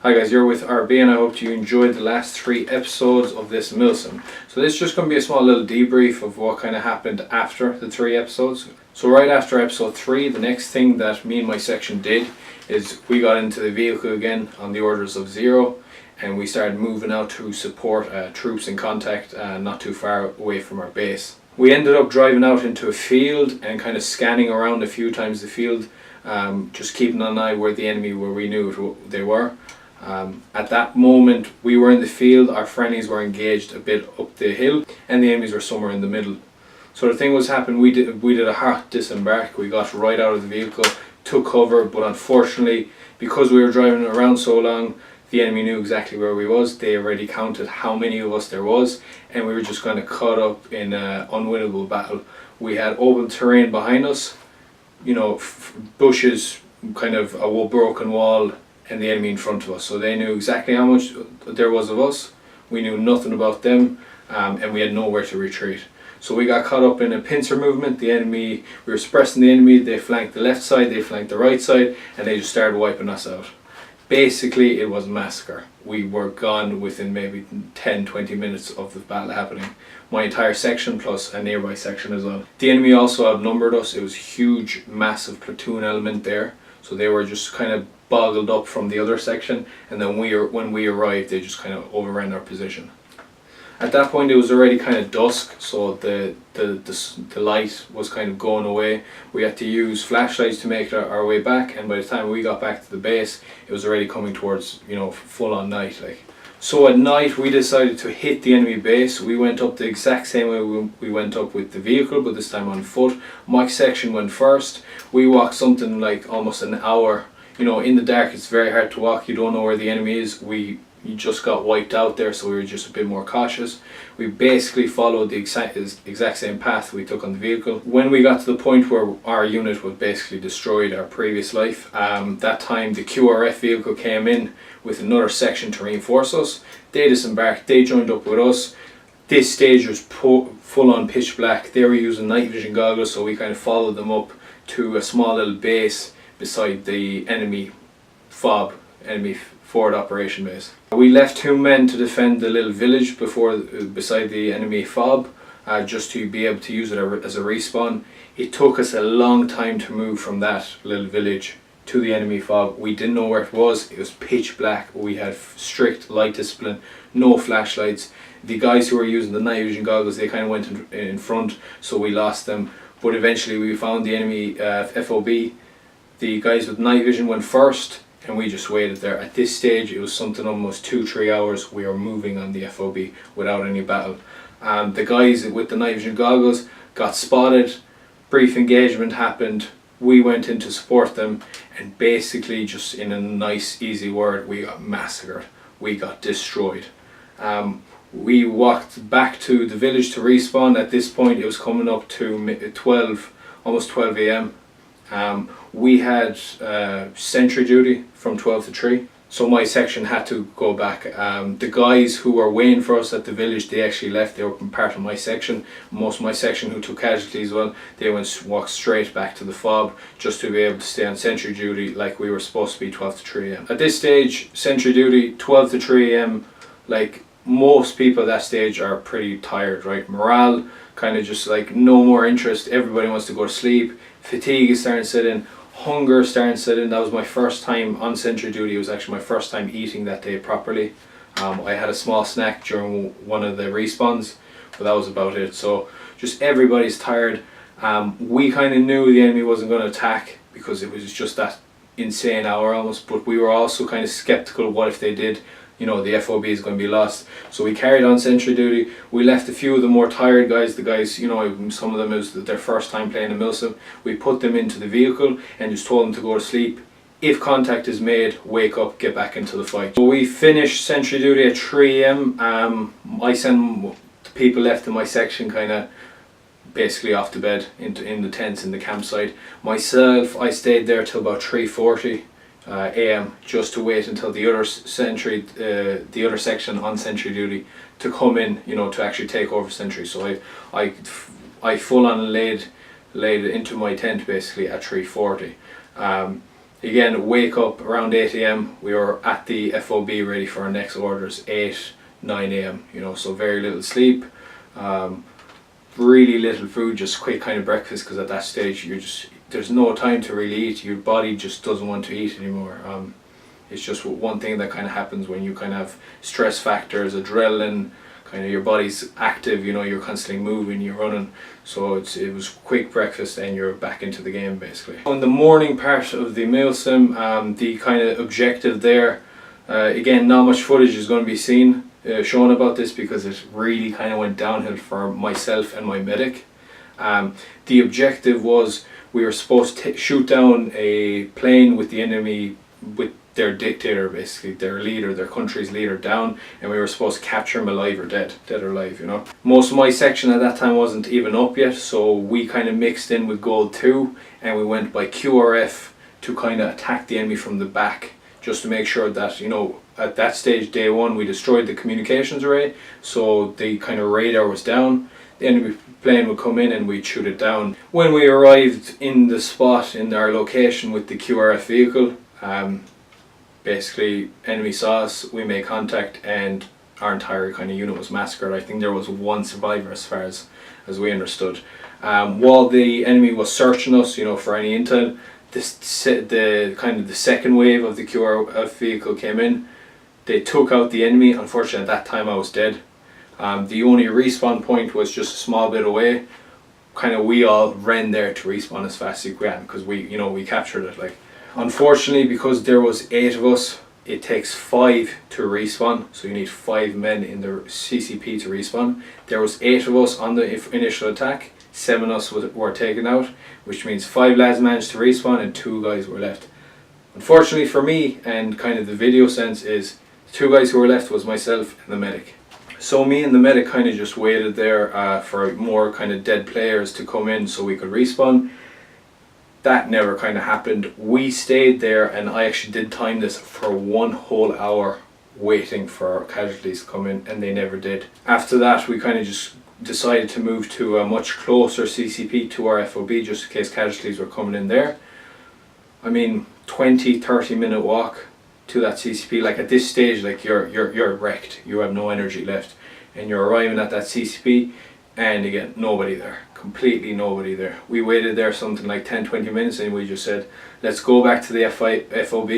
Hi guys, you're with RB and I hope you enjoyed the last 3 episodes of this Milsim. So this is just going to be a small little debrief of what kind of happened after the 3 episodes. So right after episode 3, the next thing that me and my section did is we got into the vehicle again on the orders of 0 and we started moving out to support troops in contact not too far away from our base. We ended up driving out into a field and kind of scanning around a few times the field, just keeping an eye where the enemy where we knew they were. At that moment we were in the field, our friendlies were engaged a bit up the hill and the enemies were somewhere in the middle. So the thing was happened, we did a hard disembark. We got right out of the vehicle, took cover, but unfortunately because we were driving around so long, the enemy knew exactly where we was. They already counted how many of us there was and we were just kind of caught up in an unwinnable battle. We had open terrain behind us, you know, bushes, kind of a broken wall, and the enemy in front of us. So they knew exactly how much there was of us. We knew nothing about them, and we had nowhere to retreat. So we got caught up in a pincer movement. The enemy, we were suppressing the enemy. They flanked the left side, they flanked the right side, and they just started wiping us out. Basically, it was a massacre. We were gone within maybe 10-20 minutes of the battle happening. My entire section plus a nearby section as well. The enemy also outnumbered us. It was a huge, massive platoon element there. So they were just kind of boggled up from the other section, and then when we arrived they just kind of overran our position. At that point it was already kind of dusk, so the light was kind of going away. We had to use flashlights to make our way back, and by the time we got back to the base it was already coming towards, you know, full on night like. So at night we decided to hit the enemy base. We went up the exact same way we went up with the vehicle, but this time on foot. My section went first. We walked something like almost an hour. You know, in the dark it's very hard to walk, you don't know where the enemy is. You just got wiped out there, so we were just a bit more cautious. We basically followed the exact same path we took on the vehicle. When we got to the point where our unit was basically destroyed, our previous life, that time the QRF vehicle came in with another section to reinforce us. They disembarked, they joined up with us. This stage was full on pitch black. They were using night vision goggles, so we kind of followed them up to a small little base beside the enemy FOB, enemy forward operation base. We left 2 men to defend the little village beside the enemy FOB, just to be able to use it as a respawn. It took us a long time to move from that little village to the enemy FOB. We didn't know where it was pitch black. We had strict light discipline, no flashlights. The guys who were using the night vision goggles, they kind of went in front, so we lost them. But eventually we found the enemy FOB. The guys with night vision went first and we just waited there. At this stage it was something almost 2-3 hours we were moving on the FOB without any battle. The guys with the night vision goggles got spotted, brief engagement happened, we went in to support them, and basically, just in a nice easy word, we got massacred. We got destroyed. We walked back to the village to respawn. At this point it was coming up to almost 12 AM. We had sentry duty from 12 to 3, so my section had to go back. The guys who were waiting for us at the village, they actually left. They were part of my section. Most of my section who took casualties, well, they walked straight back to the FOB just to be able to stay on sentry duty like we were supposed to be, 12 to 3 AM. At this stage, sentry duty 12 to 3 AM, like most people at that stage are pretty tired, right? Morale kind of just like no more interest. Everybody wants to go to sleep. Fatigue is starting to set in. Hunger starting to set in. That was my first time on sentry duty. It was actually my first time eating that day properly. I had a small snack during one of the respawns, but that was about it. So just everybody's tired. We kind of knew the enemy wasn't going to attack because it was just that insane hour almost, but we were also kind of skeptical. What if they did? You know, the FOB is going to be lost. So we carried on sentry duty. We left a few of the more tired guys, the guys, you know, some of them it was their first time playing a Milsim. We put them into the vehicle and just told them to go to sleep. If contact is made, wake up, get back into the fight. So we finished sentry duty at 3 AM. I sent the people left in my section kind of basically off to bed in the tents in the campsite. Myself, I stayed there till about 3:40 AM just to wait until the other section on sentry duty to come in, you know, to actually take over sentry. So I full on laid into my tent basically at 3:40. Again, wake up around 8 a.m. We were at the FOB ready for our next orders, 8, 9 a.m. You know, so very little sleep, really little food, just quick kind of breakfast, because at that stage there's no time to really eat. Your body just doesn't want to eat anymore. It's just one thing that kind of happens when you kind of have stress factors, adrenaline, kind of your body's active, you know, you're constantly moving, you're running. So it was quick breakfast and you're back into the game basically. On the morning part of the Milsim, the kind of objective there, again, not much footage is going to be seen shown about this because it really kind of went downhill for myself and my medic. The objective was we were supposed to shoot down a plane with the enemy, with their dictator, basically their leader, their country's leader, down, and we were supposed to capture him alive or dead or alive, you know. Most of my section at that time wasn't even up yet, so we kind of mixed in with Gold 2 and we went by QRF to kind of attack the enemy from the back, just to make sure that, you know, at that stage, day one, we destroyed the communications array, so the kind of radar was down. The enemy plane would come in and we'd shoot it down. When we arrived in the spot, in our location with the QRF vehicle, basically enemy saw us, we made contact, and our entire kind of unit was massacred. I think there was one survivor as far as we understood. While the enemy was searching us, you know, for any intel, the kind of the second wave of the QRF vehicle came in. They took out the enemy. Unfortunately at that time I was dead. The only respawn point was just a small bit away. Kind of we all ran there to respawn as fast as we can because we captured it. Like, unfortunately, because there was 8 of us, it takes 5 to respawn, so you need 5 men in the CCP to respawn. There was 8 of us on the initial attack, 7 of us were taken out, which means 5 lads managed to respawn and 2 guys were left. Unfortunately for me, and kind of the video sense is, the 2 guys who were left was myself and the medic. So me and the medic kind of just waited there for more kind of dead players to come in so we could respawn. That never kind of happened. We stayed there, and I actually did time this for 1 whole hour waiting for casualties to come in, and they never did. After that, we kind of just decided to move to a much closer CCP to our FOB just in case casualties were coming in there. I mean, 20-30 minute walk to that CCP. Like at this stage, like you're wrecked. You have no energy left, and you're arriving at that CCP, and again, nobody there. Completely nobody there. We waited there something like 10-20 minutes and we just said, let's go back to the FOB,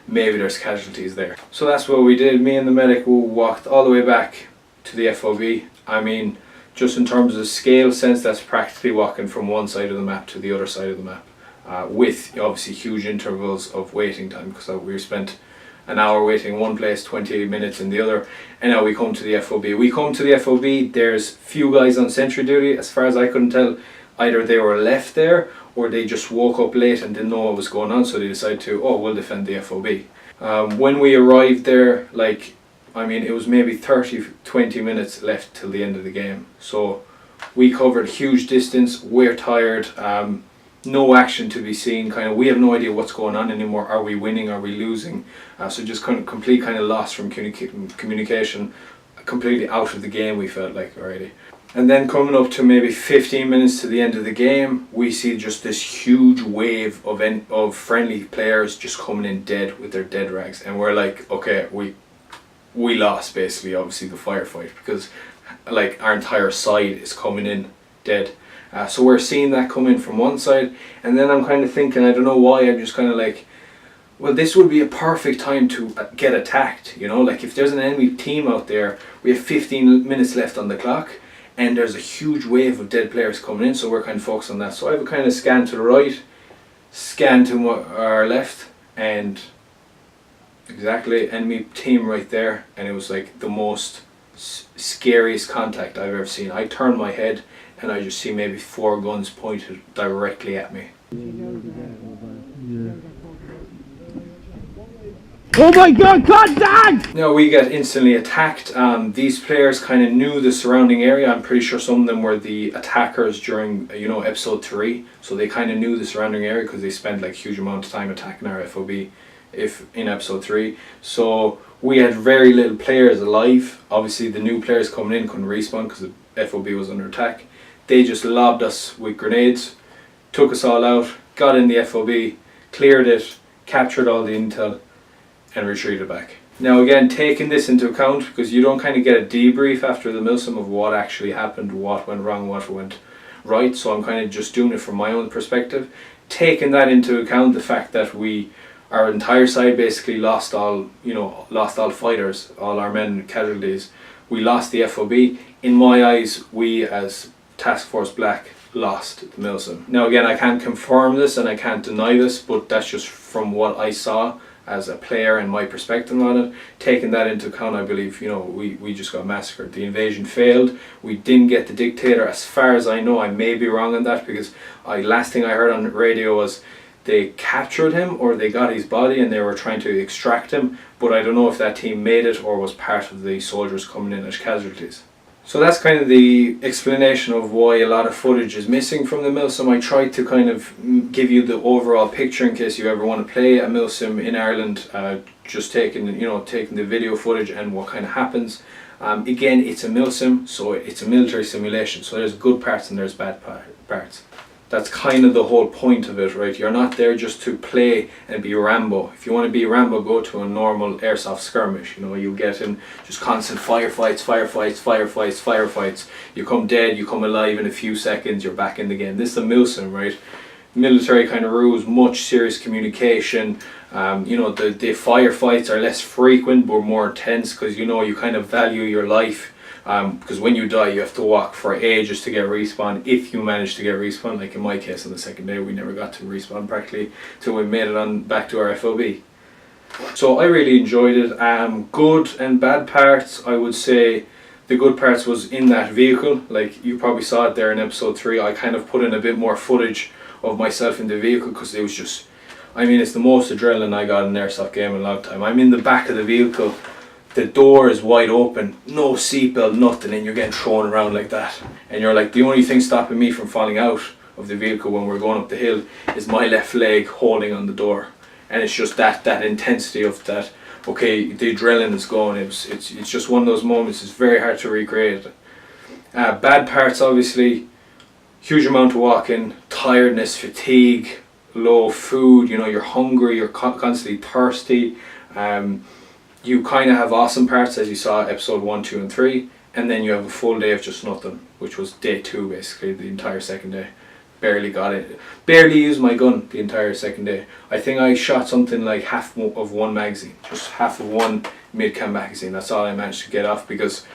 maybe there's casualties there. So that's what we did. Me and the medic walked all the way back to the FOB. I mean, just in terms of scale sense, that's practically walking from one side of the map to the other side of the map, with obviously huge intervals of waiting time, because we spent an hour waiting one place, 20 minutes in the other, and now we come to the FOB. We come to the FOB, there's few guys on sentry duty. As far as I couldn't tell, either they were left there or they just woke up late and didn't know what was going on, so they decided to, oh, we'll defend the FOB. When we arrived there, like, I mean, it was maybe 30-20 minutes left till the end of the game. So we covered huge distance, we're tired, no action to be seen, kind of, we have no idea what's going on anymore. Are we winning, are we losing? So just kind of complete kind of loss from communication, completely out of the game, we felt like already. And then coming up to maybe 15 minutes to the end of the game, we see just this huge wave of friendly players just coming in dead with their dead rags, and we're like, okay, we lost basically, obviously, the firefight, because like our entire side is coming in dead. So we're seeing that come in from one side, and then I'm kind of thinking, I don't know why, I'm just kind of like, well, this would be a perfect time to get attacked, you know, like if there's an enemy team out there, we have 15 minutes left on the clock, and there's a huge wave of dead players coming in, so we're kind of focused on that. So I have a kind of scan to the right, scan to our left, and exactly, enemy team right there, and it was like the most scariest contact I've ever seen. I turned my head and I just see maybe 4 guns pointed directly at me. Oh my god, contact! Now we get instantly attacked. These players kind of knew the surrounding area. I'm pretty sure some of them were the attackers during, you know, episode 3. So they kind of knew the surrounding area because they spent like huge amount of time attacking our FOB in episode 3. So we had very little players alive. Obviously the new players coming in couldn't respawn because the FOB was under attack. They just lobbed us with grenades, took us all out, got in the FOB, cleared it, captured all the intel, and retreated back. Now again, taking this into account, because you don't kind of get a debrief after the Milsim of what actually happened, what went wrong, what went right, so I'm kind of just doing it from my own perspective. Taking that into account, the fact that our entire side basically lost all fighters, all our men casualties. We lost the FOB. In my eyes, we as Task Force Black lost the Milsim. Now again, I can't confirm this and I can't deny this, but that's just from what I saw as a player and my perspective on it. Taking that into account, I believe, we just got massacred. The invasion failed. We didn't get the dictator, as far as I know. I may be wrong on that, because last thing I heard on the radio was they captured him or they got his body and they were trying to extract him, but I don't know if that team made it or was part of the soldiers coming in as casualties. So that's kind of the explanation of why a lot of footage is missing from the Milsim. I tried to kind of give you the overall picture in case you ever want to play a Milsim in Ireland, just taking the video footage and what kind of happens. Again, it's a Milsim, so it's a military simulation, so there's good parts and there's bad parts. That's kind of the whole point of it, right? You're not there just to play and be Rambo. If you want to be Rambo, go to a normal airsoft skirmish. You get in just constant firefights. You come dead, you come alive in a few seconds, you're back in the game. This is a Milsim, right? Military kind of rules, much serious communication. The firefights are less frequent but more intense, because you kind of value your life. Because when you die, you have to walk for ages to get respawn, if you manage to get respawn. Like in my case, on the second day, we never got to respawn practically till we made it on back to our FOB. So I really enjoyed it. Good and bad parts, I would say the good parts was in that vehicle. Like you probably saw it there in episode 3. I kind of put in a bit more footage of myself in the vehicle, because it was just, it's the most adrenaline I got in an airsoft game in a long time. I'm in the back of the vehicle. The door is wide open, no seatbelt, nothing, and you're getting thrown around like that. And you're like, the only thing stopping me from falling out of the vehicle when we're going up the hill is my left leg holding on the door. And it's just that intensity of that, okay, the adrenaline is going. It's just one of those moments. It's very hard to recreate it. Bad parts, obviously, huge amount of walking, tiredness, fatigue, low food, you're hungry, you're constantly thirsty. You kind of have awesome parts, as you saw episode 1, 2 and 3, and then you have a full day of just nothing, which was day 2 basically, the entire second day. Barely got it, barely used my gun the entire second day. I think I shot something like half of one magazine, just half of one mid-cam magazine. That's all I managed to get off, because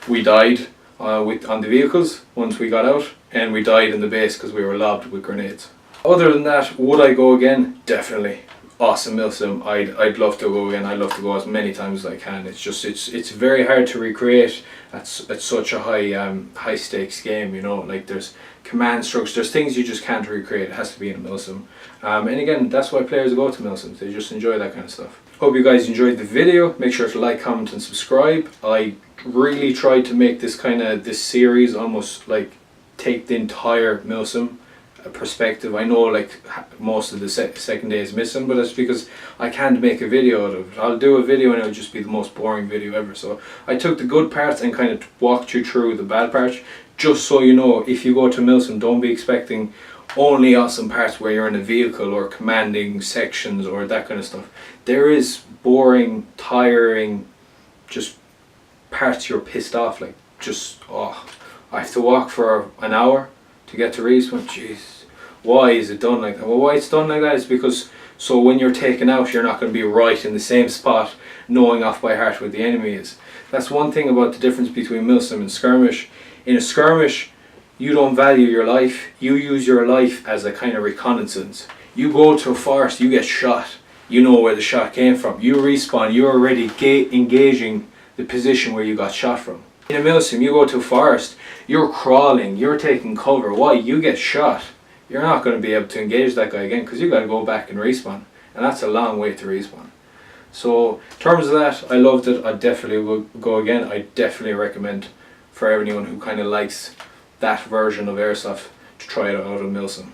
we died on the vehicles once we got out, and we died in the base because we were lobbed with grenades. Other than that, would I go again? Definitely. Awesome Milsim. I'd love to go again. I'd love to go as many times as I can. It's just it's very hard to recreate at such a high stakes game. Like there's command structures, there's things you just can't recreate. It has to be in a Milsim. And again, that's why players go to Milsims. They just enjoy that kind of stuff. Hope you guys enjoyed the video. Make sure to like, comment and subscribe. I really tried to make this series almost like take the entire Milsim perspective. I know like most of the second day is missing, but that's because I can't make a video out of it. I'll do a video and it'll just be the most boring video ever. So I took the good parts and kind of walked you through the bad parts, just so you know, if you go to Milsim, don't be expecting only awesome parts where you're in a vehicle or commanding sections or that kind of stuff. There is boring, tiring, just parts you're pissed off, like I have to walk for an hour to get to respawn. Jeez, why is it done like that? Well, why it's done like that is because so when you're taken out, you're not going to be right in the same spot, knowing off by heart where the enemy is. That's one thing about the difference between Milsim and skirmish. In a skirmish, you don't value your life. You use your life as a kind of reconnaissance. You go to a forest, you get shot. You know where the shot came from. You respawn, you're already engaging the position where you got shot from. In a Milsim, you go to a forest, you're crawling, you're taking cover. Why? You get shot. You're not going to be able to engage that guy again because you got to go back and respawn. And that's a long way to respawn. So, in terms of that, I loved it. I definitely will go again. I definitely recommend for anyone who kind of likes that version of Airsoft to try it out on Milsim.